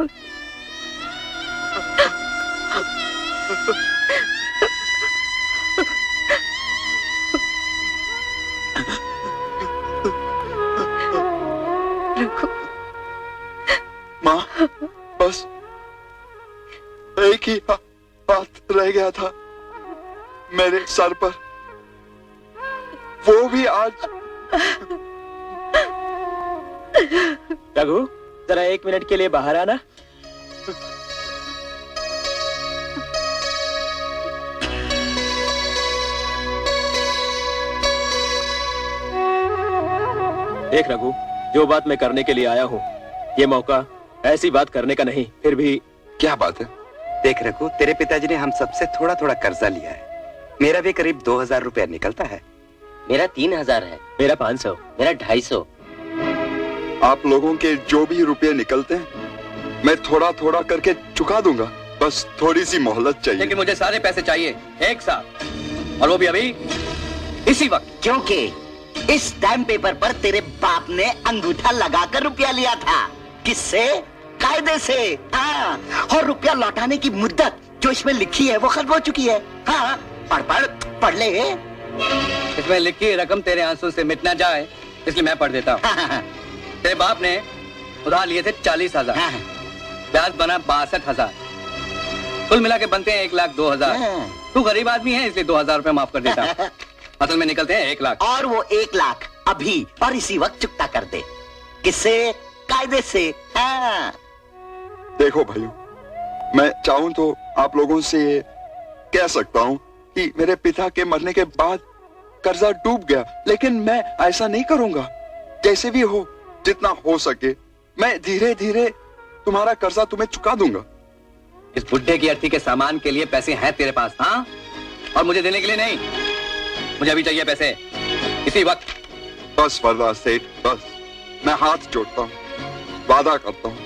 रघु। माँ, बस एक ही हाथ रह गया था मेरे सर पर, वो भी आज। रघु, जरा 1 मिनट के लिए बाहर आना। देख रघु, जो बात मैं करने के लिए आया हूँ, ये मौका ऐसी बात करने का नहीं। फिर भी क्या बात है? देख रघु, तेरे पिताजी ने हम सबसे थोड़ा थोड़ा कर्जा लिया है। मेरा भी करीब 2000 रुपया निकलता है। मेरा 3000 है। मेरा 500। मेरा 250। आप लोगों के जो भी रुपए निकलते हैं मैं थोड़ा थोड़ा करके चुका दूंगा, बस थोड़ी सी मोहलत चाहिए। लेकिन मुझे सारे पैसे चाहिए एक साथ, और वो भी अभी इसी वक्त। क्योंकि इस स्टैम्प पेपर पर तेरे बाप ने अंगूठा लगाकर रुपया लिया था। किससे? कायदे से। हाँ, और रुपया लौटाने की मुद्दत जो इसमें लिखी है वो खत्म हो चुकी है। हाँ, पढ़ ले। इसमें लिखी रकम तेरे आंसू से मिट ना जाए, इसलिए मैं पढ़ देता हूँ। तेरे बाप ने उधार लिए थे 40,000, ब्याज बना 62,000, कुल मिला के बनते हैं 1,02,000। तू गरीब आदमी है इसलिए 2,000 रुपए माफ कर देता हूँ। असल में निकलते हैं 1 लाख। और वो 1 लाख अभी और इसी वक्त चुकता कर दे। किससे? कायदे से। हाँ। देखो भाइयों, मैं चाहूं तो आप लोगों से ये कह सकता हूं कि मेरे पिता के मरने के बाद कर्जा डूब गया, लेकिन मैं ऐसा नहीं करूंगा। जैसे भी हो, जितना हो सके मैं धीरे धीरे तुम्हारा कर्जा तुम्हें चुका दूंगा। इस बुड्ढे की अर्थी के सामान के लिए पैसे हैं तेरे पास? हाँ, और मुझे देने के लिए नहीं। मुझे अभी चाहिए पैसे, इसी वक्त। बस वरदा सेठ, बस मैं हाथ जोड़ता हूँ, वादा करता हूँ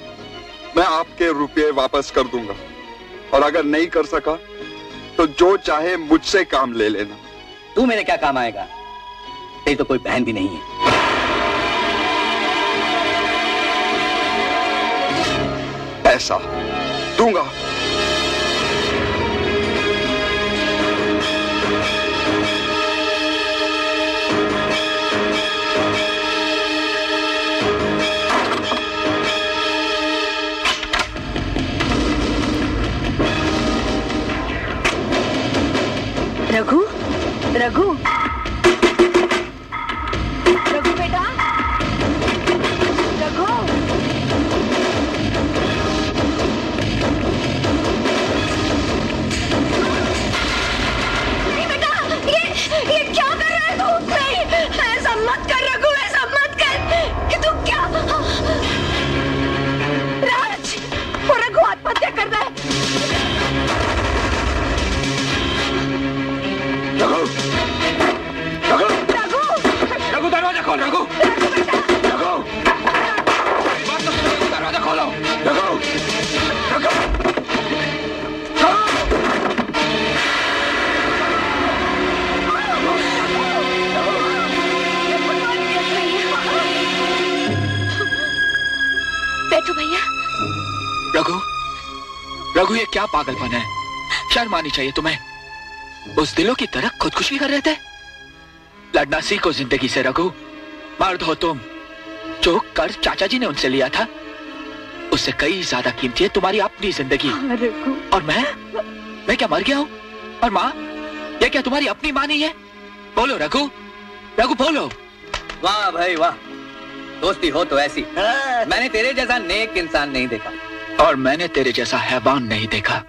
मैं आपके रुपये वापस कर दूंगा, और अगर नहीं कर सका तो जो चाहे मुझसे काम ले लेना। तू मेरे क्या काम आएगा? तेरी तो कोई बहन भी नहीं है। पैसा दूंगा। रघु, रघु, रघु बेटा, रघु। नहीं बेटा, ये क्या कर रहा है तू? नहीं, ऐसा मत कर रघु, ऐसा मत कर। कि तू क्या? राज, वो रघु आत्महत्या कर रहा है। रघु, रघु, रघु, रघु दरवाजा खोल। रघु, रघु, दरवाजा खोलो। रघु, रघु। बैठो भैया। रघु, रघु ये क्या पागलपन है? शर्म आनी चाहिए तुम्हें। उस दिलों की तरह खुदकुशी कर रहे थे। लड़ना सीखो जिंदगी से रघु। मर्द हो तुम। जो कर्ज चाचा जी ने उनसे लिया था उससे कई ज्यादा कीमती है तुम्हारी अपनी जिंदगी। और मैं क्या मर गया हूँ? और माँ, ये क्या तुम्हारी अपनी माँ नहीं है? बोलो रघु, रघु बोलो। वाह भाई वाह, दोस्ती हो तो ऐसी। मैंने तेरे जैसा नेक इंसान नहीं देखा। और मैंने तेरे जैसा हैवान नहीं देखा।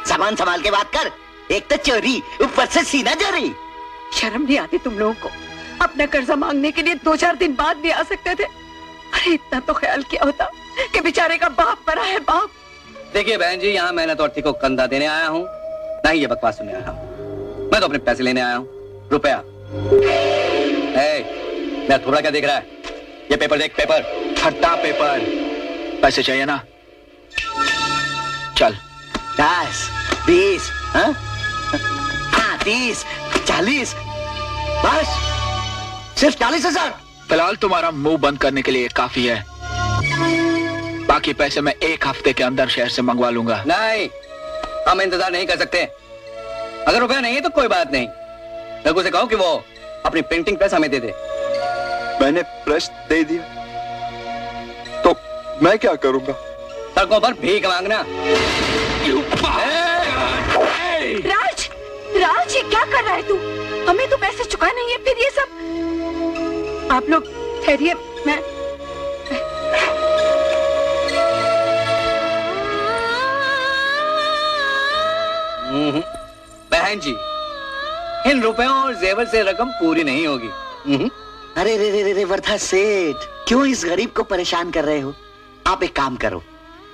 सामान संभाल के बात कर। एक तो चोरी, ऊपर से सीना चोरी। शर्म नहीं आती तुम लोगों को? अपना कर्जा मांगने के लिए 2-4 दिन बाद भी आ सकते थे। अरे इतना तो ख्याल किया होता कि बेचारे का बाप मरा है। बाप, देखिए बहन जी, यहाँ मेहनत और अर्थी को कंधा देने आया हूँ, ना ही ये बकवास सुनने आया हूँ। मैं तो अपने पैसे लेने आया हूँ, रुपया। मैं थोड़ा क्या देख रहा है? ये पेपर देख, पेपर। हट्टा पेपर। पैसे चाहिए ना? चल। 10, 20, हाँ? 30, 40, बस सिर्फ 40,000। फिलहाल तुम्हारा मुंह बंद करने के लिए काफी है। बाकी पैसे मैं 1 हफ्ते के अंदर शहर से मंगवा लूंगा। नहीं, हम इंतजार नहीं कर सकते। अगर रुपया नहीं है तो कोई बात नहीं, रघु से कहो कि वो अपनी प्रिंटिंग प्रेस हमें दे दे। मैंने प्रेस दे दिया तो मैं क्या करूंगा? सड़कों पर भीख मांगना। राज, राज ये क्या कर रहा है तू? हमें तो पैसे चुका नहीं है, फिर ये सब। आप लोग ठहरिए, मैं बहन जी, इन रुपयों और जेवर से रकम पूरी नहीं होगी। अरे रे रे रे रे वर्धा सेठ, क्यों इस गरीब को परेशान कर रहे हो? आप एक काम करो,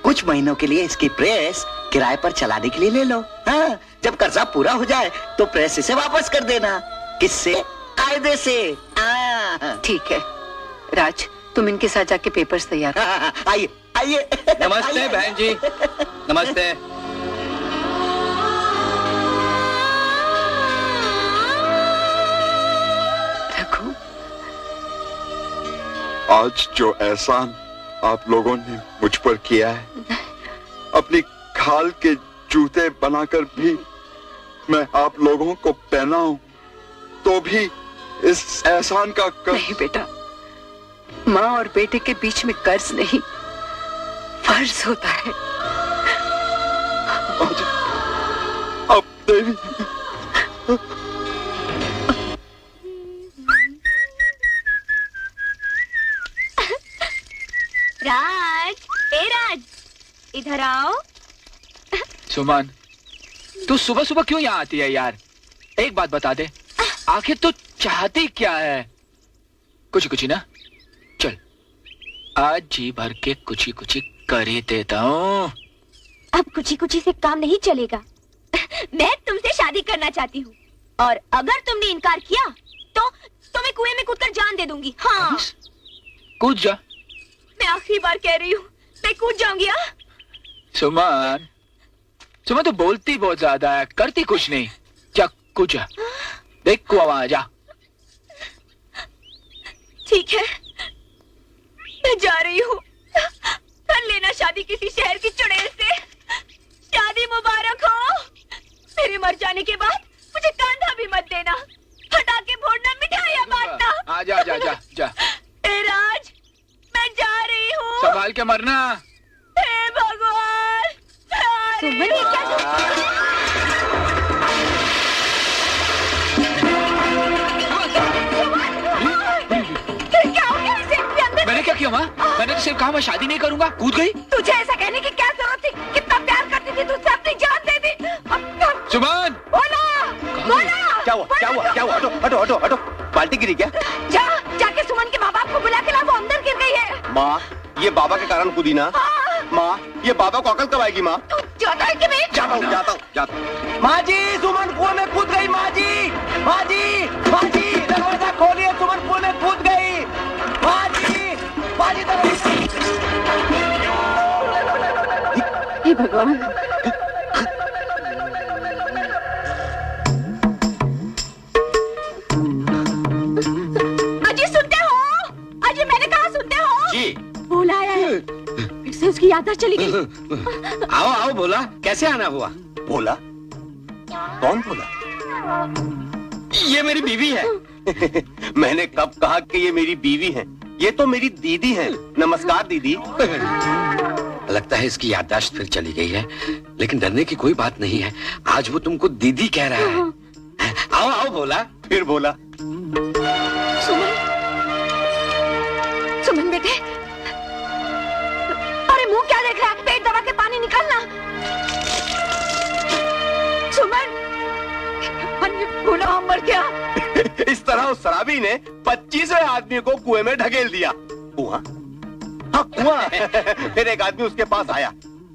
कुछ महीनों के लिए इसकी प्रेस किराए पर चलाने के लिए ले लो। हाँ, जब कर्जा पूरा हो जाए तो प्रेस इसे वापस कर देना। किससे? कायदे से। ठीक है। राज, तुम इनके साथ जाके पेपर्स तैयार करो। आइए आइए। नमस्ते आइए। बहन जी, नमस्ते। रघु, आज जो एहसान आप लोगों ने मुझ पर किया है, अपनी खाल के जूते बनाकर भी मैं आप लोगों को पहनाऊं तो भी इस एहसान का नहीं बेटा, माँ और बेटे के बीच में कर्ज नहीं, फर्ज होता है। अब देवी, राज, ए राज, इधर आओ। सुमन, तू सुबह सुबह क्यों यहाँ आती है यार? एक बात बता दे, आखिर तू चाहती क्या है? कुछ कुछ ना, चल आज जी भर के कुछ कुछ कर ही देता हूँ। अब कुची कुची से काम नहीं चलेगा। मैं तुमसे शादी करना चाहती हूँ, और अगर तुमने इनकार किया तो मैं कुएं में कूदकर जान दे दूंगी। हाँ, कूद जा। मैं आखिरी बार कह रही हूँ, मैं कूद जाऊंगी। हाँ, सुमन, सुमन तो बोलती बहुत ज्यादा है, करती कुछ नहीं। जा कूद जा, देख कुआं वहां जा। ठीक है, मैं जा रही हूँ। कर लेना शादी किसी शहर की चुड़ैल से। शादी मुबारक हो। मेरे मर जाने के बाद मुझे कांधा भी मत देना, हटा के फोड़ना, मिठाइयाँ बांटना। आ जा जा जा जा। ए राज, मैं जा रही हूँ। संभाल के मरना। हे भगवान, सुमन, ये क्या? क्या हो गया इसे? ये अंदर मैंने क्या किया माँ? मैंने तो सिर्फ कहा मैं शादी नहीं करूंगा। कूद गई। तुझे ऐसा कहने की क्या जरूरत थी? कितना प्यार करती थी तुझसे, अपनी जान दे दी। अब सुमन, बोला, बोला। क्या हुआ? क्या हुआ? क्या हुआ? हटो हटो हटो हटो। बाल्टी गिरी क्या? जाके सुमन के माँ बाप को बुला के ला, वो अंदर गिर गई है। माँ, ये बाबा के कारण कूदी ना। माँ, ये बाबा को अकल कब आएगी? माँ, तू जाता है कि नहीं? जाता हूँ जाता हूँ जाता हूँ। माँ जी, सुमन कुएं में कूद गई। माँ जी, माँ जी, माँ जी, दरवाजा खोलिए, सुमन कुएं में कूद गई। माँ जी, माँ जी, दरवाजा। हे भगवान, अजी सुनते हो? अजी मैंने कहा सुनते हो? जी, बोला है, फिर से उसकी याददाश्त चली गई। आओ आओ। बोला कैसे आना हुआ? बोला? कौन बोला? ये मेरी बीवी है। मैंने कब कहा कि ये मेरी बीवी है? ये तो मेरी दीदी है। नमस्कार दीदी। लगता है इसकी याददाश्त फिर चली गई है, लेकिन डरने की कोई बात नहीं है। आज वो तुमको दीदी कह रहा है। आओ आओ। बोला, फिर बोला। सुमन, सुमन बेटे, अरे मुंह क्या देख रहा है? पेट दबा के पानी निकालना। सुमन, गुनाह मर गया। इस तरह उस शराबी ने 25वें आदमी को कुएं में ढकेल दिया। कुआं? हाँ, कुआं। फिर एक आदमी उसके पास आया।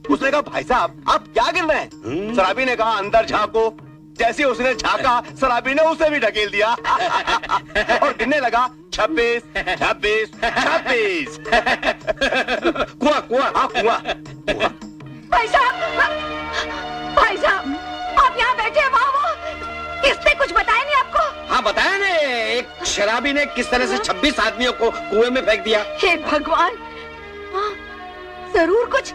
उसने कहा, भाई साहब आप क्या गिर रहे हैं? शराबी ने कहा, अंदर झांको। जैसे उसने झांका, शराबी ने उसे भी ढकेल दिया। और गिनने लगा, 26, 26, 26। कुआं कुआं, हाँ कुआं। भाई साहब, आप यहाँ बैठे हैं, वहाँ वो, इसने कुछ बताया नहीं आपको? हाँ बताया ने, एक शराबी ने किस तरह से 26 आदमियों को कुएं में फेंक दिया। हे भगवान, जरूर कुछ।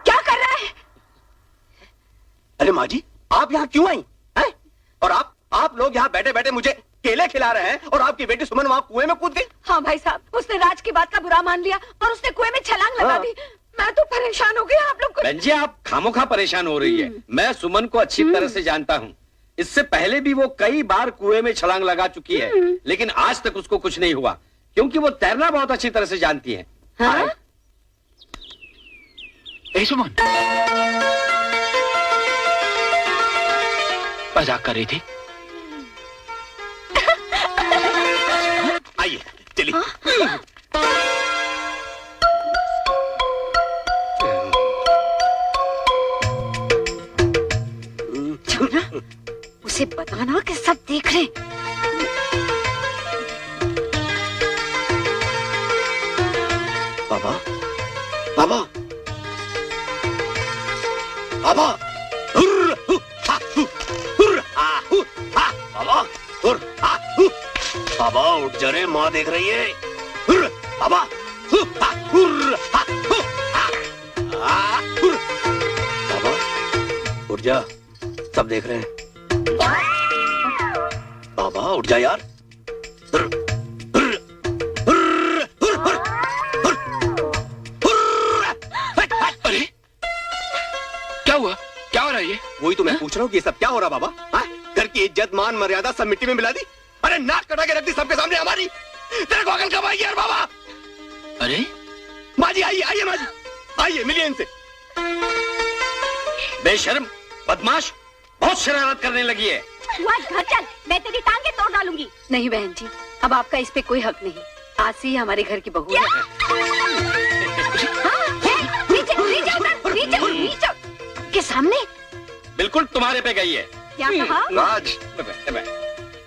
क्या कर रहा है? अरे माँ जी, आप यहाँ क्यों आई हैं? और आप लोग यहाँ बैठे बैठे मुझे केले खिला रहे हैं और आपकी बेटी सुमन वहाँ कुएं में कूद गई। हाँ भाई साहब, उसने राज की बात का बुरा मान लिया और उसने कुएं में छलांग लगा दी। मैं तो परेशान हो गई। आप लोग बहन जी, आप खामोखा परेशान हो रही है। मैं सुमन को अच्छी तरह से जानता हूँ। इससे पहले भी वो कई बार कुएं में छलांग लगा चुकी है, लेकिन आज तक उसको कुछ नहीं हुआ, क्योंकि वो तैरना बहुत अच्छी तरह से जानती है। हाँ? ए सुमन, मजाक कर रही थी? आइए चलिए। उसे बताना कि सब देख रहे। बाबा, बाबा, बाबा, हुर्र, हु, हा, हु, हुर्र, हा, हु, हा, बाबा, हुर्र, हा, हु, बाबा उठ जा रे, माँ देख रही है। हुर्र, बाबा, हु, हा, हुर्र, हा, हु, हा, हा, हुर्र, बाबा उठ जा, सब देख रहे हैं। बाबा उठ जा यार। हुर्र, हुर्र, हुर्र, हुर्र, हुर्र, हुर्र, हट, हट। अरे क्या हुआ? क्या हो रहा है ये? वही तो मैं पूछ रहा हूँ कि ये सब क्या हो रहा बाबा? हाँ? घर की इज्जत मान मर्यादा सब मिट्टी में मिला दी। अरे नाक कटा के रख दी सबके सामने हमारी। तेरे को अकल कब आएगी यार बाबा? अरे माँ जी आइए, आइए माँ जी, आइए मिलिए इनसे। बेशर्म, बदमाश, बहुत शरारत करने लगी है। तू आज घर चल, मैं तेरी टांगे तोड़ डालूंगी। नहीं बहन जी, अब आपका इस पे कोई हक नहीं। आज से ही हमारे घर की बहू है। हाँ, नीचे, नीचे उतर, नीचे, नीचे। के सामने बिल्कुल तुम्हारे पे गई है। क्या कहा? राज,